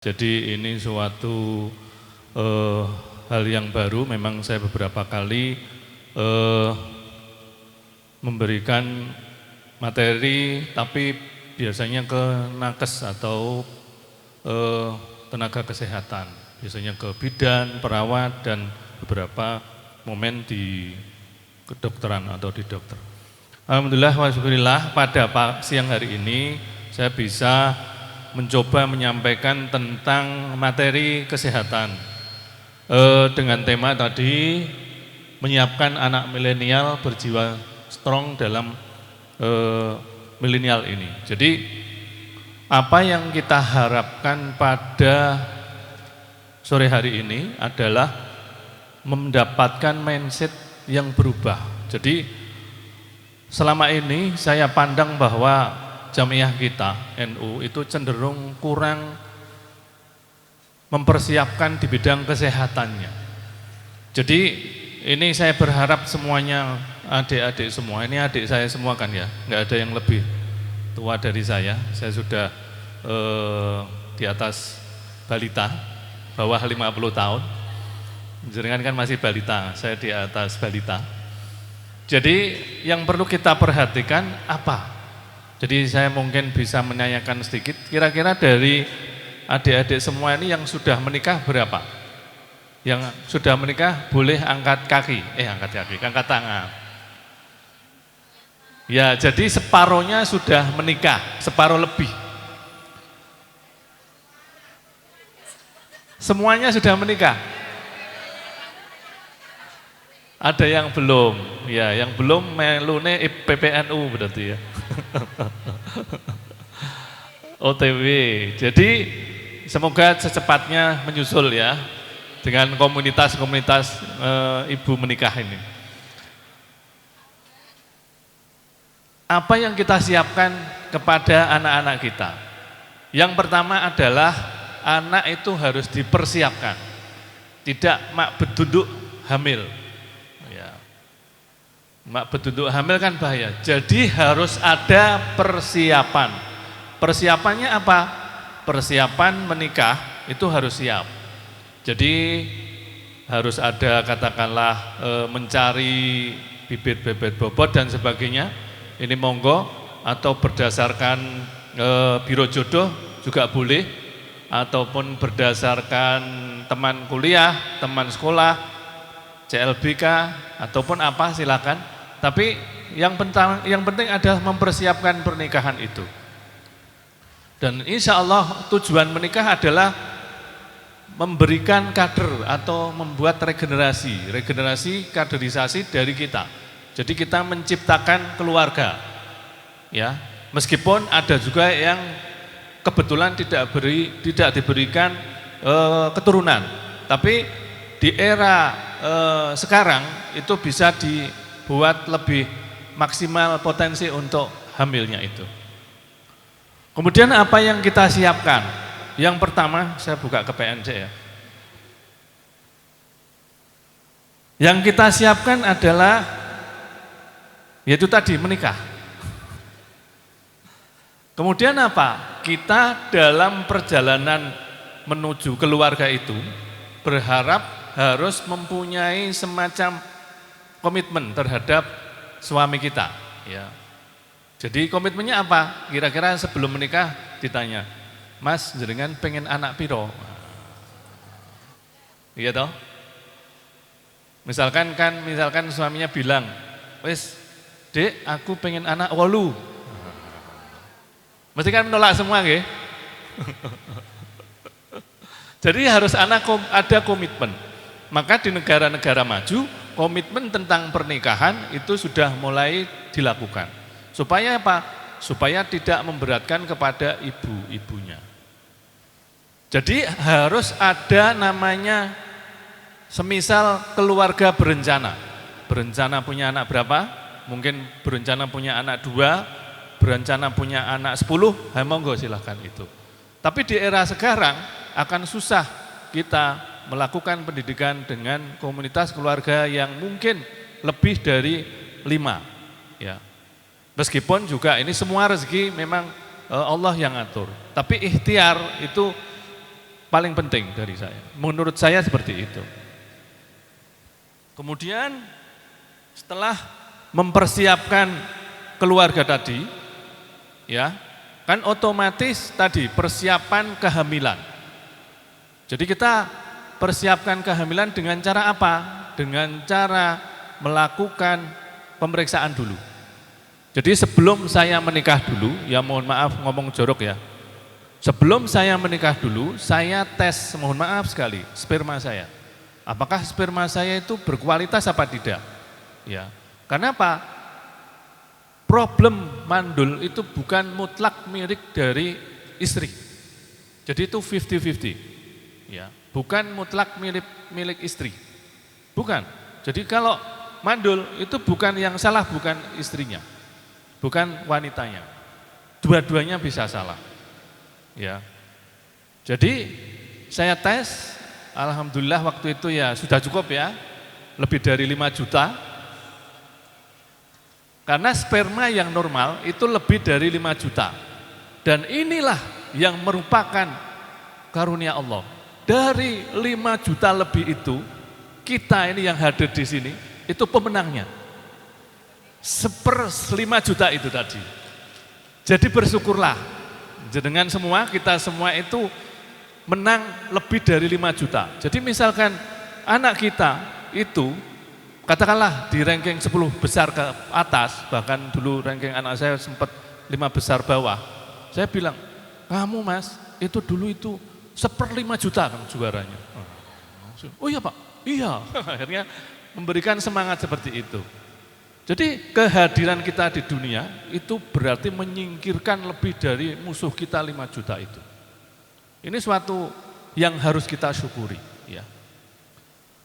Jadi ini suatu hal yang baru. Memang saya beberapa kali memberikan materi, tapi biasanya ke nakes atau tenaga kesehatan, biasanya ke bidan, perawat, dan beberapa momen di kedokteran atau di dokter. Alhamdulillah wa syukurillah, pada siang hari ini saya bisa mencoba menyampaikan tentang materi kesehatan dengan tema tadi, menyiapkan anak milenial berjiwa strong dalam milenial ini. Jadi apa yang kita harapkan pada sore hari ini adalah mendapatkan mindset yang berubah. Jadi selama ini saya pandang bahwa Jamiah kita, NU, itu cenderung kurang mempersiapkan di bidang kesehatannya. Jadi ini saya berharap semuanya, adik-adik semua, ini adik saya semua kan ya, nggak ada yang lebih tua dari saya sudah di atas balita, bawah 50 tahun, jenengan kan masih balita, saya di atas balita. Jadi yang perlu kita perhatikan apa? Jadi saya mungkin bisa menanyakan sedikit, kira-kira dari adik-adik semua ini yang sudah menikah berapa? Yang sudah menikah boleh angkat kaki, angkat tangan. Ya, jadi separohnya sudah menikah, separuh lebih. Semuanya sudah menikah. Ada yang belum, ya yang belum melune PPNU berarti ya. OTW, jadi semoga secepatnya menyusul ya dengan komunitas-komunitas ibu menikah ini. Apa yang kita siapkan kepada anak-anak kita? Yang pertama adalah anak itu harus dipersiapkan, tidak mak beduduk hamil. Mak beduduk hamil kan bahaya. Jadi harus ada persiapan. Persiapannya apa? Persiapan menikah itu harus siap. Jadi harus ada katakanlah mencari bibit-bibit bobot dan sebagainya. Ini monggo, atau berdasarkan biro jodoh juga boleh, ataupun berdasarkan teman kuliah, teman sekolah, CLBK ataupun apa silakan. Tapi yang penting adalah mempersiapkan pernikahan itu. Dan insya Allah tujuan menikah adalah memberikan kader atau membuat regenerasi kaderisasi dari kita. Jadi kita menciptakan keluarga, ya. Meskipun ada juga yang kebetulan tidak diberikan keturunan, tapi di era sekarang itu bisa dibuat lebih maksimal potensi untuk hamilnya itu. Kemudian apa yang kita siapkan? Yang pertama, saya buka ke PNC ya. Yang kita siapkan adalah yaitu tadi menikah. Kemudian apa? Kita dalam perjalanan menuju keluarga itu berharap harus mempunyai semacam komitmen terhadap suami kita, ya. Jadi komitmennya apa? Kira-kira sebelum menikah ditanya, Mas, jenengan pengen anak piro? Iya toh? Misalkan suaminya bilang, wes, Dek, aku pengen anak 8. Mesti kan menolak semua, nggih? Jadi harus ada komitmen. Maka di negara-negara maju, komitmen tentang pernikahan itu sudah mulai dilakukan. Supaya apa? Supaya tidak memberatkan kepada ibu-ibunya. Jadi harus ada namanya semisal keluarga berencana. Berencana punya anak berapa? Mungkin berencana punya anak 2, berencana punya anak 10, monggo silahkan itu. Tapi di era sekarang akan susah kita melakukan pendidikan dengan komunitas keluarga yang mungkin lebih dari 5, ya. Meskipun juga ini semua rezeki memang Allah yang atur. Tapi ikhtiar itu paling penting dari saya. Menurut saya seperti itu. Kemudian setelah mempersiapkan keluarga tadi, ya, kan otomatis tadi persiapan kehamilan. Jadi kita persiapkan kehamilan dengan cara apa? Dengan cara melakukan pemeriksaan dulu. Jadi sebelum saya menikah dulu, ya mohon maaf ngomong jorok ya. Sebelum saya menikah dulu, saya tes, mohon maaf sekali, sperma saya. Apakah sperma saya itu berkualitas apa tidak? Ya. Karena apa? Problem mandul itu bukan mutlak milik dari istri. Jadi itu 50-50. Ya, bukan mutlak milik istri. Bukan. Jadi kalau mandul itu bukan yang salah, bukan istrinya. Bukan wanitanya. Dua-duanya bisa salah. Ya. Jadi saya tes, alhamdulillah waktu itu ya sudah cukup ya. Lebih dari 5 juta. Karena sperma yang normal itu lebih dari 5 juta. Dan inilah yang merupakan karunia Allah. Dari 5 juta lebih itu, kita ini yang hadir di sini, itu pemenangnya. 1/5 juta itu tadi. Jadi bersyukurlah. Dengan semua, kita semua itu menang lebih dari 5 juta. Jadi misalkan anak kita itu, katakanlah di ranking 10 besar ke atas, bahkan dulu ranking anak saya sempat 5 besar bawah. Saya bilang, kamu mas, itu dulu itu 1/5 juta kan juaranya. Oh iya Pak, iya. Akhirnya memberikan semangat seperti itu. Jadi kehadiran kita di dunia itu berarti menyingkirkan lebih dari musuh kita 5 juta itu. Ini suatu yang harus kita syukuri. Ya.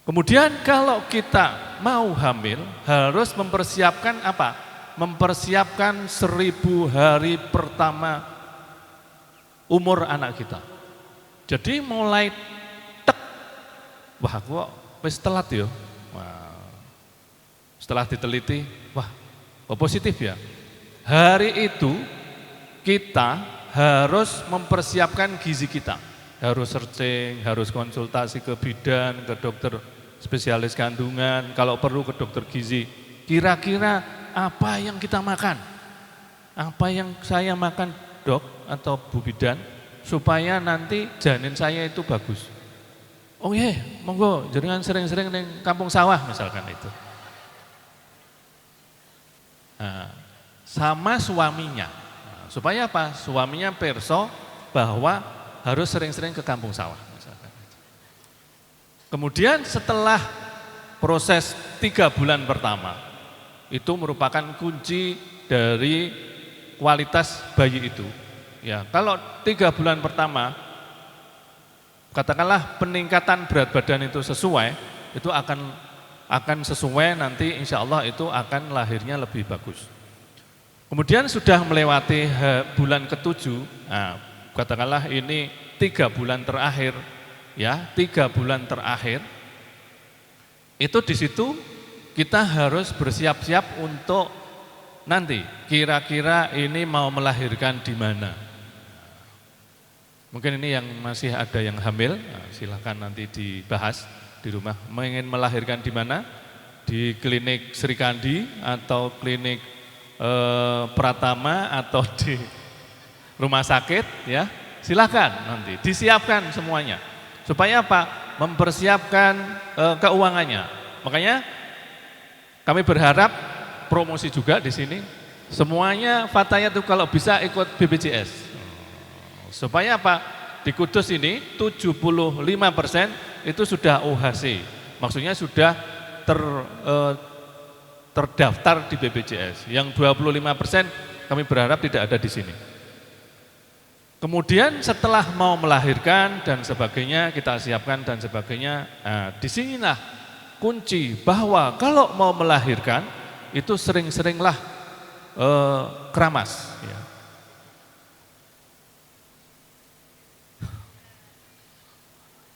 Kemudian kalau kita mau hamil harus mempersiapkan apa? Mempersiapkan 1000 hari pertama umur anak kita. Jadi mulai tek, wah kok wis telat ya. Wah, setelah diteliti, wah kok positif ya. Hari itu kita harus mempersiapkan gizi kita. Harus searching, harus konsultasi ke bidan, ke dokter spesialis kandungan, kalau perlu ke dokter gizi. Kira-kira apa yang kita makan? Apa yang saya makan dok atau bu bidan? Supaya nanti janin saya itu bagus. Oh iya, monggo jenengan sering-sering neng kampung sawah misalkan itu. Nah, sama suaminya. Nah, supaya apa? Suaminya perso bahwa harus sering-sering ke kampung sawah misalkan. Kemudian setelah proses 3 bulan pertama, itu merupakan kunci dari kualitas bayi itu. Ya, kalau 3 bulan pertama, katakanlah peningkatan berat badan itu sesuai, itu akan sesuai nanti insya Allah itu akan lahirnya lebih bagus. Kemudian sudah melewati bulan ke-7, nah, katakanlah ini 3 bulan terakhir, ya 3 bulan terakhir, itu di situ kita harus bersiap-siap untuk nanti kira-kira ini mau melahirkan di mana. Mungkin ini yang masih ada yang hamil, nah, silahkan nanti dibahas di rumah. Ingin melahirkan di mana? Di klinik Sri Kandi atau klinik Pratama atau di rumah sakit, ya silahkan nanti disiapkan semuanya. Supaya apa? Mempersiapkan keuangannya. Makanya kami berharap promosi juga di sini. Semuanya Fatayat itu kalau bisa ikut BPJS. Supaya apa? Di Kudus ini 75% itu sudah OHC, maksudnya sudah terdaftar di BPJS. Yang 25% kami berharap tidak ada di sini. Kemudian setelah mau melahirkan dan sebagainya, kita siapkan dan sebagainya. Nah, disinilah kunci bahwa kalau mau melahirkan itu sering-seringlah keramas. Ya.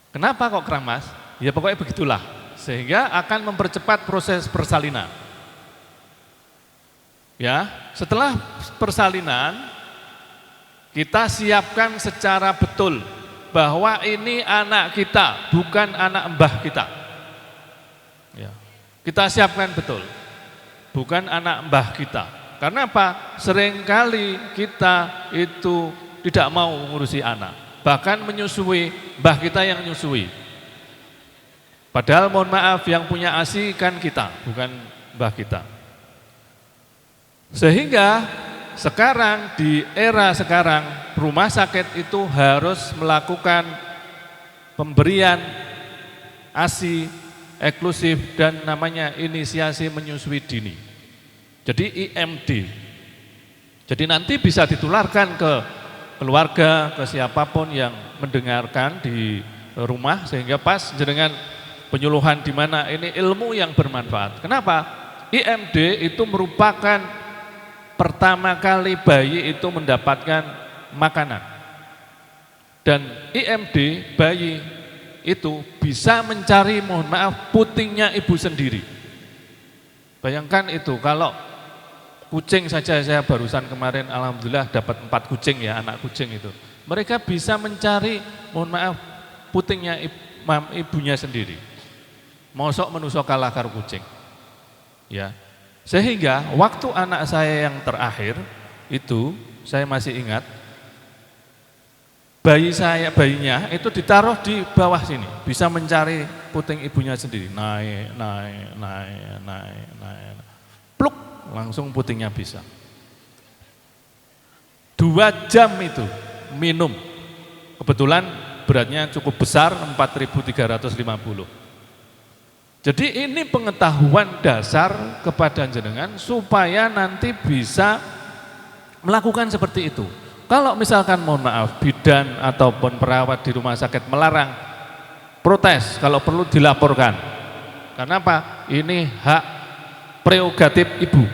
Kenapa kok keramas? Ya pokoknya begitulah, sehingga akan mempercepat proses persalinan. Ya, setelah persalinan kita siapkan secara betul bahwa ini anak kita, bukan anak mbah kita. Ya. Kita siapkan betul, bukan anak mbah kita. Karena apa? Seringkali kita itu tidak mau ngurusi anak, bahkan menyusui, mbah kita yang nyusui. Padahal mohon maaf, yang punya ASI kan kita, bukan mbah kita. Sehingga sekarang, di era sekarang, rumah sakit itu harus melakukan pemberian ASI eksklusif dan namanya inisiasi menyusui dini. Jadi IMD. Jadi nanti bisa ditularkan ke keluarga, ke siapapun yang mendengarkan di rumah, sehingga pas jenengan penyuluhan di mana ini ilmu yang bermanfaat. Kenapa? IMD itu merupakan pertama kali bayi itu mendapatkan makanan. Dan IMD bayi itu bisa mencari, mohon maaf, putingnya ibu sendiri. Bayangkan itu, kalau kucing saja, saya barusan kemarin alhamdulillah dapat 4 kucing ya, anak kucing itu. Mereka bisa mencari, mohon maaf, putingnya ibunya sendiri. Mosok menusuk kalah karo kucing. Ya. Sehingga waktu anak saya yang terakhir itu, saya masih ingat, bayinya itu ditaruh di bawah sini, bisa mencari puting ibunya sendiri. Naik. Pluk, langsung putingnya bisa. 2 jam itu minum. Kebetulan beratnya cukup besar, 4.350. Jadi ini pengetahuan dasar kepada jenengan supaya nanti bisa melakukan seperti itu. Kalau misalkan mohon maaf bidan ataupun perawat di rumah sakit melarang, protes, kalau perlu dilaporkan. Karena apa? Ini hak prerogatif ibu.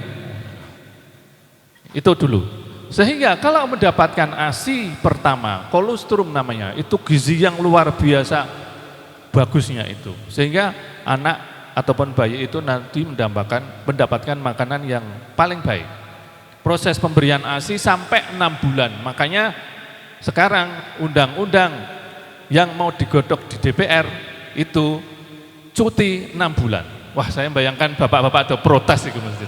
Itu dulu. Sehingga kalau mendapatkan ASI pertama, kolostrum namanya, itu gizi yang luar biasa bagusnya itu. Sehingga anak ataupun bayi itu nanti mendapatkan makanan yang paling baik. Proses pemberian ASI sampai 6 bulan. Makanya sekarang undang-undang yang mau digodok di DPR itu cuti 6 bulan. Wah, saya bayangkan bapak-bapak ada protes itu mesti.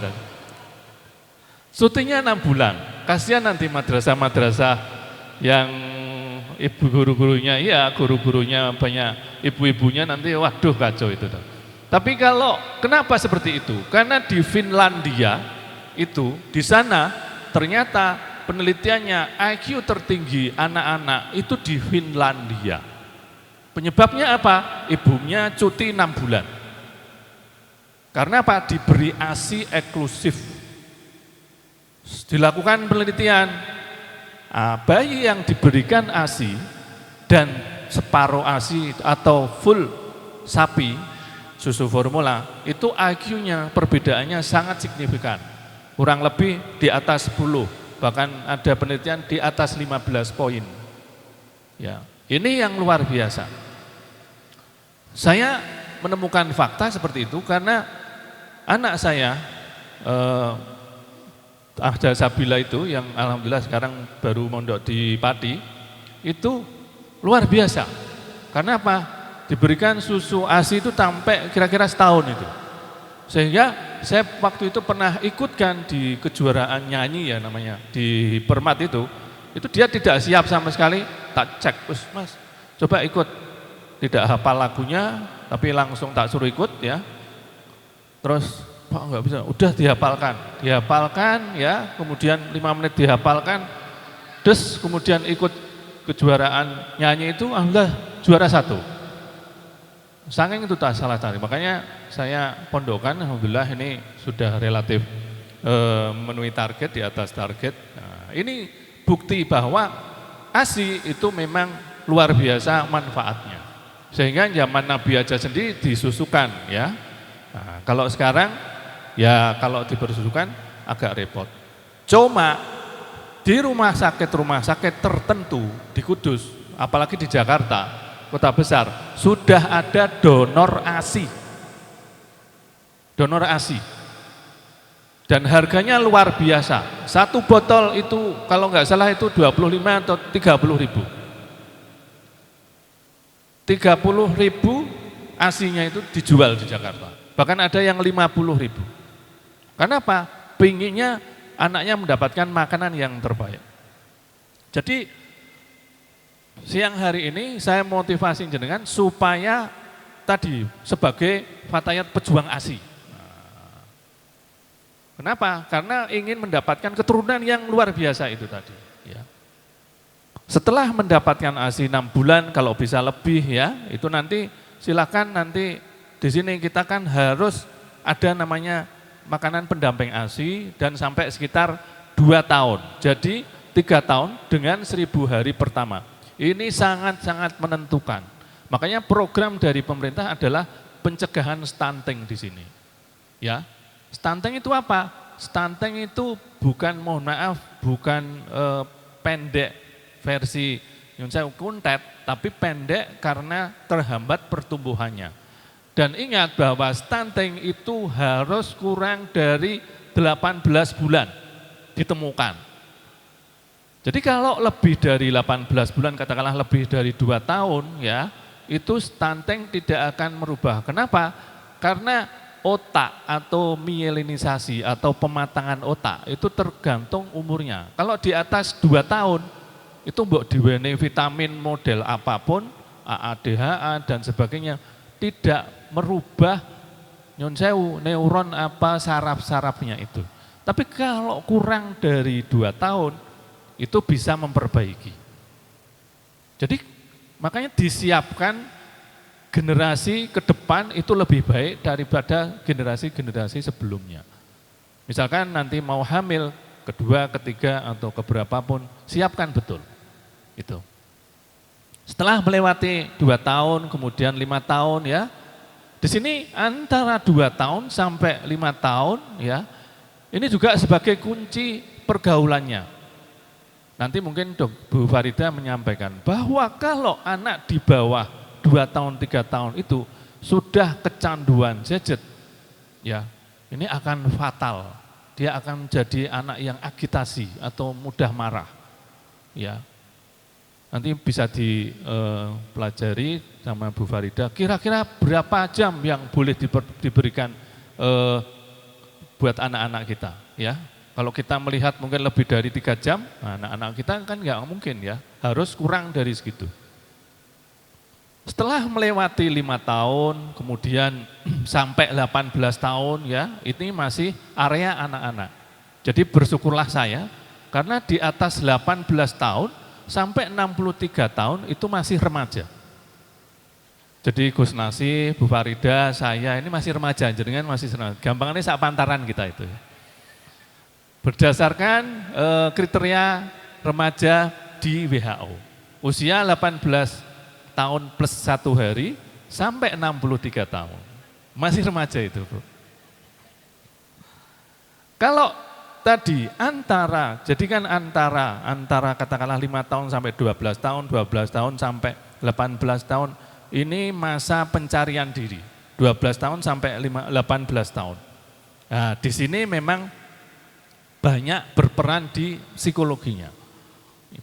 Cutinya 6 bulan. Kasihan nanti madrasah-madrasah yang ibu guru-gurunya, iya guru-gurunya banyak ibu-ibunya, nanti waduh kacau itu. Tapi kalau kenapa seperti itu? Karena di Finlandia itu, di sana ternyata penelitiannya IQ tertinggi anak-anak itu di Finlandia. Penyebabnya apa? Ibunya cuti 6 bulan. Karena apa? Diberi ASI eksklusif. Dilakukan penelitian, bayi yang diberikan ASI dan separuh ASI atau full sapi susu formula itu IQ-nya perbedaannya sangat signifikan, kurang lebih di atas 10, bahkan ada penelitian di atas 15 poin. Ya, ini yang luar biasa. Saya menemukan fakta seperti itu karena anak saya Ahda Sabila itu yang alhamdulillah sekarang baru mondok di Pati, itu luar biasa. Karena apa? Diberikan susu ASI itu sampai kira-kira setahun itu. Sehingga saya waktu itu pernah ikutkan di kejuaraan nyanyi ya namanya, di Permat itu dia tidak siap sama sekali, tak cek, Mas coba ikut, tidak hafal lagunya, tapi langsung tak suruh ikut ya. Terus Pak enggak bisa, udah dihafalkan ya, kemudian 5 menit dihafalkan, terus kemudian ikut kejuaraan nyanyi itu, alhamdulillah juara 1. Saking itu tak salah cari, makanya saya pondokan, alhamdulillah ini sudah relatif memenuhi target, di atas target. Nah, ini bukti bahwa ASI itu memang luar biasa manfaatnya. Sehingga zaman Nabi aja sendiri disusukan ya. Nah, kalau sekarang ya kalau dibersusukan agak repot. Cuma di rumah sakit tertentu di Kudus, apalagi di Jakarta, kota besar, sudah ada donor ASI. Donor ASI. Dan harganya luar biasa. 1 botol itu kalau nggak salah itu 25 atau 30 ribu. 30.000 ASI-nya itu dijual di Jakarta. Bahkan ada yang 50.000. Karena apa? Pinginnya anaknya mendapatkan makanan yang terbaik. Jadi siang hari ini saya motivasi jenengan supaya tadi sebagai fatayat pejuang ASI. Kenapa? Karena ingin mendapatkan keturunan yang luar biasa itu tadi. Ya. Setelah mendapatkan ASI 6 bulan, kalau bisa lebih ya, itu nanti silakan nanti di sini kita kan harus ada namanya makanan pendamping ASI dan sampai sekitar 2 tahun. Jadi 3 tahun dengan 1000 hari pertama. Ini sangat-sangat menentukan. Makanya program dari pemerintah adalah pencegahan stunting di sini. Ya. Stunting itu apa? Stunting itu bukan, mohon maaf, bukan pendek versi kuntet, tapi pendek karena terhambat pertumbuhannya. Dan ingat bahwa stunting itu harus kurang dari 18 bulan ditemukan. Jadi kalau lebih dari 18 bulan, katakanlah lebih dari 2 tahun ya, itu stunting tidak akan merubah. Kenapa? Karena otak atau mielinisasi atau pematangan otak itu tergantung umurnya. Kalau di atas 2 tahun itu mbok diwenehi vitamin model apapun, AADHA dan sebagainya, tidak merubah nyun sewu neuron apa saraf-sarafnya itu. Tapi kalau kurang dari 2 tahun itu bisa memperbaiki. Jadi makanya disiapkan generasi ke depan itu lebih baik daripada generasi-generasi sebelumnya. Misalkan nanti mau hamil, kedua, ketiga, atau keberapapun, siapkan betul. Itu. Setelah melewati 2 tahun, kemudian 5 tahun ya, di sini antara 2 tahun sampai 5 tahun ya, ini juga sebagai kunci pergaulannya. Nanti mungkin Bu Farida menyampaikan bahwa kalau anak di bawah 2 tahun, 3 tahun itu sudah kecanduan gadget, ya ini akan fatal. Dia akan jadi anak yang agitasi atau mudah marah. Ya, nanti bisa dipelajari sama Bu Farida. Kira-kira berapa jam yang boleh diberikan buat anak-anak kita? Ya, kalau kita melihat mungkin lebih dari 3 jam, anak-anak kita kan nggak mungkin ya, harus kurang dari segitu. Setelah melewati 5 tahun, kemudian sampai 18 tahun ya, ini masih area anak-anak. Jadi bersyukurlah saya, karena di atas 18 tahun sampai 63 tahun itu masih remaja. Jadi Gus Nasi, Bu Farida, saya ini masih remaja, jenengan masih remaja. Gampangnya sak pantaran kita itu. Berdasarkan kriteria remaja di WHO, usia 18 tahun plus 1 hari sampai 63 tahun. Masih remaja itu, Bro. Kalau tadi jadi kan antara katakanlah 5 tahun sampai 12 tahun, 12 tahun sampai 18 tahun, ini masa pencarian diri. 12 tahun sampai 18 tahun. Nah, di sini memang banyak berperan di psikologinya.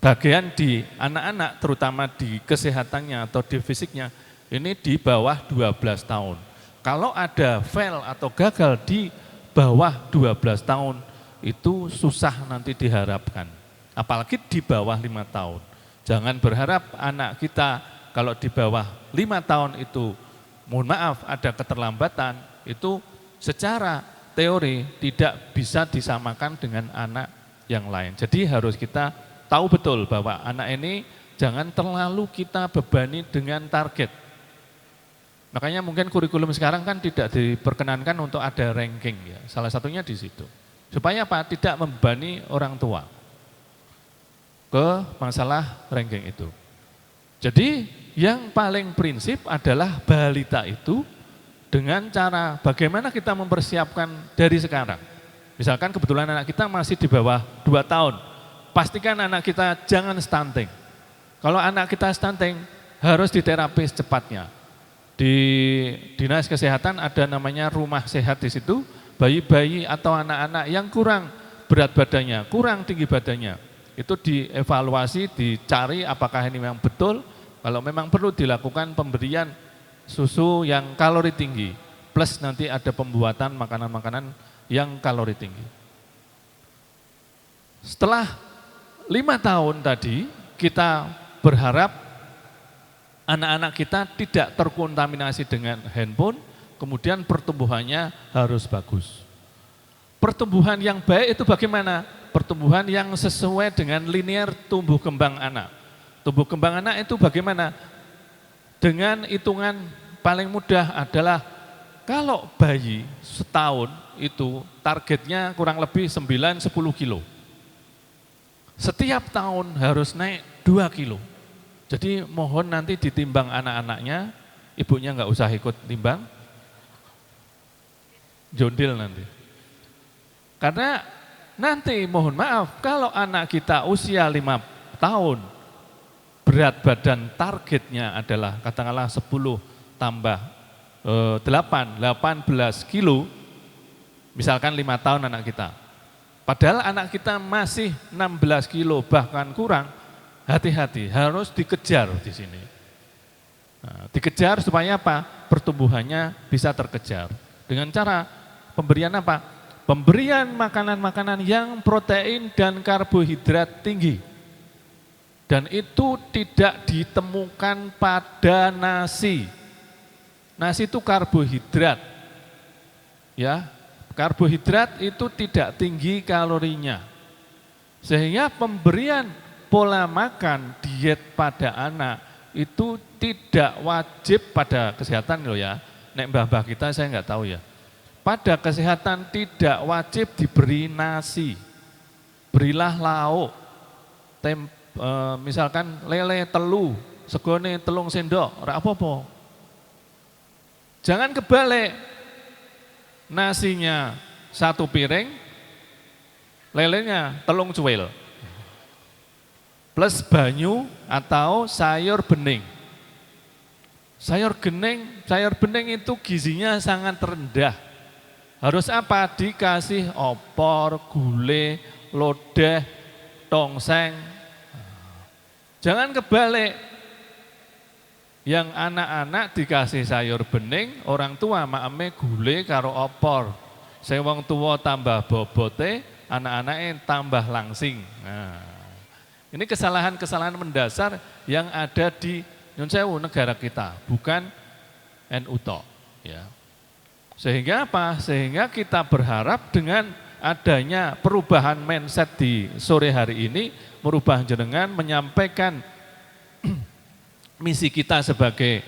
Bagian di anak-anak terutama di kesehatannya atau di fisiknya ini di bawah 12 tahun. Kalau ada fail atau gagal di bawah 12 tahun itu susah nanti diharapkan. Apalagi di bawah 5 tahun. Jangan berharap anak kita kalau di bawah 5 tahun itu mohon maaf ada keterlambatan, itu secara teori tidak bisa disamakan dengan anak yang lain. Jadi harus kita tahu betul bahwa anak ini jangan terlalu kita bebani dengan target. Makanya mungkin kurikulum sekarang kan tidak diperkenankan untuk ada ranking ya. Salah satunya di situ. Supaya apa? Tidak membebani orang tua ke masalah ranking itu. Jadi yang paling prinsip adalah balita itu dengan cara bagaimana kita mempersiapkan dari sekarang. Misalkan kebetulan anak kita masih di bawah 2 tahun. Pastikan anak kita jangan stunting. Kalau anak kita stunting, harus diterapi secepatnya. Di Dinas Kesehatan ada namanya rumah sehat di situ, bayi-bayi atau anak-anak yang kurang berat badannya, kurang tinggi badannya. Itu dievaluasi, dicari apakah ini memang betul, Kalau memang perlu dilakukan pemberian susu yang kalori tinggi, plus nanti ada pembuatan makanan-makanan yang kalori tinggi. Setelah 5 tahun tadi, kita berharap anak-anak kita tidak terkontaminasi dengan handphone, kemudian pertumbuhannya harus bagus. Pertumbuhan yang baik itu bagaimana? Pertumbuhan yang sesuai dengan linear tumbuh kembang anak. Tumbuh kembang anak itu bagaimana? Dengan hitungan paling mudah adalah kalau bayi setahun itu targetnya kurang lebih 9-10 kilo. Setiap tahun harus naik 2 kilo. Jadi mohon nanti ditimbang anak-anaknya, ibunya nggak usah ikut timbang, jondil nanti. Karena nanti mohon maaf kalau anak kita usia 5 tahun, berat badan targetnya adalah katakanlah 10 tambah 18 kilo, misalkan 5 tahun anak kita. Padahal anak kita masih 16 kilo bahkan kurang, hati-hati harus dikejar di sini. Nah, dikejar supaya apa? Pertumbuhannya bisa terkejar. Dengan cara pemberian apa? Pemberian makanan-makanan yang protein dan karbohidrat tinggi. Dan itu tidak ditemukan pada nasi. Nasi itu karbohidrat. Ya, karbohidrat itu tidak tinggi kalorinya. Sehingga pemberian pola makan diet pada anak itu tidak wajib pada kesehatan loh ya. Nek mbah-mbah kita saya nggak tahu ya. Pada kesehatan tidak wajib diberi nasi. Berilah lauk. Misalkan lele telu, segone telung sendok, ora apa-apa. Jangan kebalik. Nasinya 1 piring, lelenya telung cuil. Plus banyu atau sayur bening. Sayur bening itu gizinya sangat rendah. Harus apa? Dikasih opor, gulai, lodeh, tongseng. Jangan kebalik, yang anak-anak dikasih sayur bening, orang tua maeme gulai karo opor. Sing wong tua tambah bobote, anak-anaknya tambah langsing. Nah, ini kesalahan-kesalahan mendasar yang ada di Nyun Sewu negara kita, bukan NU tok. Ya. Sehingga apa? Sehingga kita berharap dengan adanya perubahan mindset di sore hari ini, merubah jenengan menyampaikan misi kita sebagai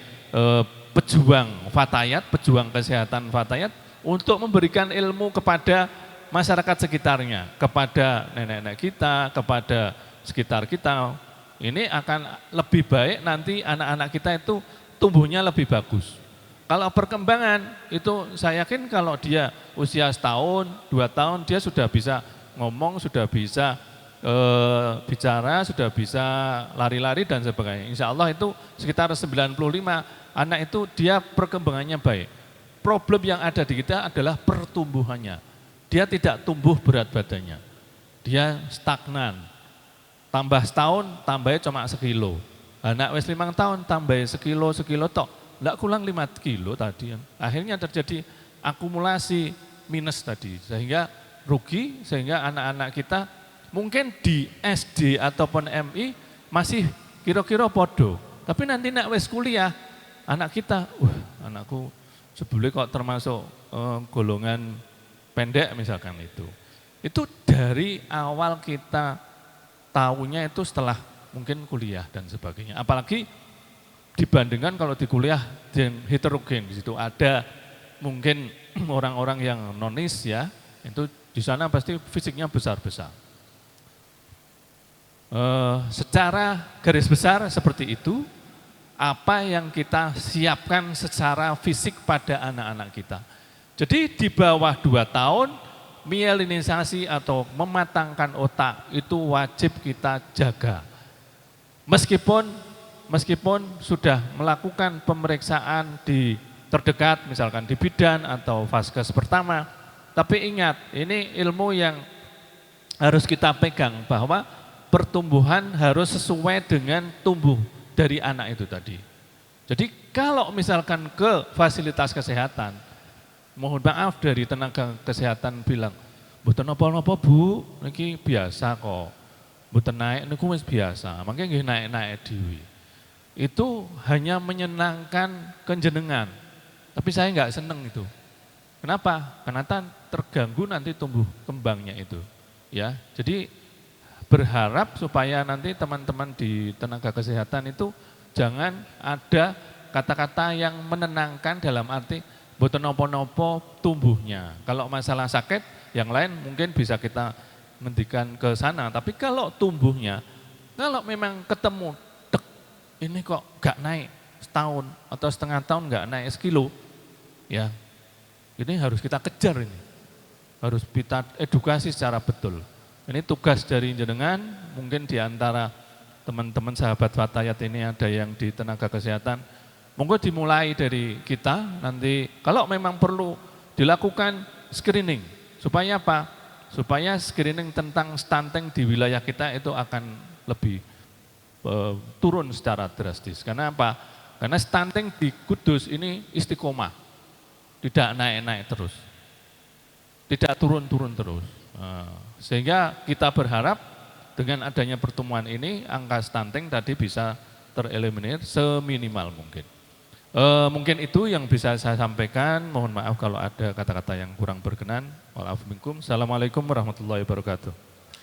pejuang fatayat, pejuang kesehatan fatayat untuk memberikan ilmu kepada masyarakat sekitarnya, kepada nenek-nenek kita, kepada sekitar kita. Ini akan lebih baik nanti anak-anak kita itu tumbuhnya lebih bagus. Kalau perkembangan itu saya yakin kalau dia usia 1 tahun, 2 tahun dia sudah bisa ngomong, sudah bisa bicara, sudah bisa lari-lari dan sebagainya. Insya Allah itu sekitar 95 anak itu dia perkembangannya baik. Problem yang ada di kita adalah pertumbuhannya. Dia tidak tumbuh berat badannya. Dia stagnan. Tambah setahun, tambahnya cuma 1 kilo. Anak wis 5 tahun, tambah 1 kilo tok. Enggak kurang 5 kilo tadi. Akhirnya terjadi akumulasi minus tadi. Sehingga rugi, sehingga anak-anak kita mungkin di SD ataupun MI masih kira-kira podo. Tapi nanti nak wis kuliah, anak kita, anakku sebelumnya kok termasuk golongan pendek misalkan itu. Itu dari awal kita tahunya itu setelah mungkin kuliah dan sebagainya. Apalagi dibandingkan kalau di kuliah dan heterogen di situ ada mungkin orang-orang yang nonis ya, itu di sana pasti fisiknya besar-besar. Secara garis besar seperti itu, apa yang kita siapkan secara fisik pada anak-anak kita. Jadi di bawah 2 tahun, mielinisasi atau mematangkan otak itu wajib kita jaga. Meskipun sudah melakukan pemeriksaan di terdekat, misalkan di bidan atau vaskes pertama, tapi ingat, ini ilmu yang harus kita pegang bahwa pertumbuhan harus sesuai dengan tumbuh dari anak itu tadi. Jadi kalau misalkan ke fasilitas kesehatan, mohon maaf dari tenaga kesehatan bilang, mboten napa-napa Bu, niki biasa kok. Mboten naik niku wis biasa, mangke nggih naik-naik dhewe. Itu hanya menyenangkan kenjenengan. Tapi saya enggak seneng itu. Kenapa? Karena terganggu nanti tumbuh kembangnya itu. Ya, jadi berharap supaya nanti teman-teman di tenaga kesehatan itu jangan ada kata-kata yang menenangkan dalam arti mboten napa-napa tumbuhnya. Kalau masalah sakit yang lain mungkin bisa kita ngendikan ke sana, tapi kalau tumbuhnya, kalau memang ketemu tek, ini kok gak naik setahun atau setengah tahun gak naik sekilo, ya ini harus kita kejar ini. Harus kita edukasi secara betul. Ini tugas dari jenengan, mungkin di antara teman-teman sahabat Fatayat ini ada yang di tenaga kesehatan, monggo dimulai dari kita nanti kalau memang perlu dilakukan screening. Supaya apa? Supaya screening tentang stunting di wilayah kita itu akan lebih turun secara drastis. Karena apa? Karena stunting di Kudus ini istiqomah, tidak naik-naik terus, tidak turun-turun terus. Sehingga kita berharap dengan adanya pertemuan ini angka stunting tadi bisa tereliminir seminimal mungkin. Mungkin itu yang bisa saya sampaikan. Mohon maaf kalau ada kata-kata yang kurang berkenan. Wa'alaikum. Assalamualaikum warahmatullahi wabarakatuh.